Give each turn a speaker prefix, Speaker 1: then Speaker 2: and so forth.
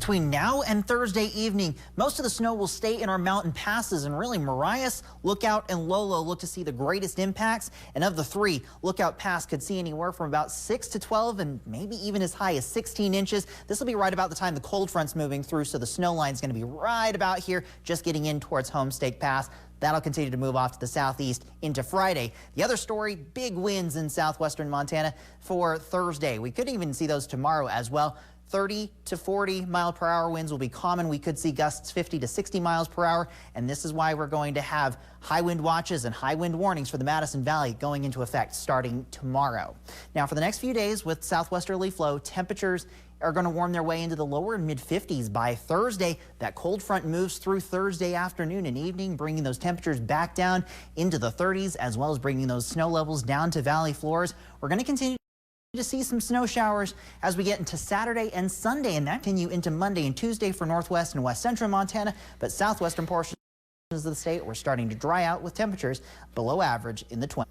Speaker 1: Between now and Thursday evening, most of the snow will stay in our mountain passes, and really Marias, Lookout, and Lolo look to see the greatest impacts. And of the three, Lookout Pass could see anywhere from about 6 to 12 and maybe even as high as 16 inches. This will be right about the time the cold front's moving through, so the snow line is going to be right about here, just getting in towards Homestake Pass. That'll continue to move off to the southeast into Friday. The other story, big winds in southwestern Montana for Thursday. We could even see those tomorrow as well. 30 to 40 mile per hour winds will be common. We could see gusts 50 to 60 miles per hour, and this is why we're going to have high wind watches and high wind warnings for the Madison Valley going into effect starting tomorrow. Now, for the next few days with southwesterly flow, temperatures are going to warm their way into the lower and mid 50s by Thursday. That cold front moves through Thursday afternoon and evening, bringing those temperatures back down into the 30s, as well as bringing those snow levels down to valley floors. We're going to continue to see some snow showers as we get into Saturday and Sunday, and that continue into Monday and Tuesday for northwest and west central Montana, but southwestern portions of the state we're starting to dry out with temperatures below average in the 20s.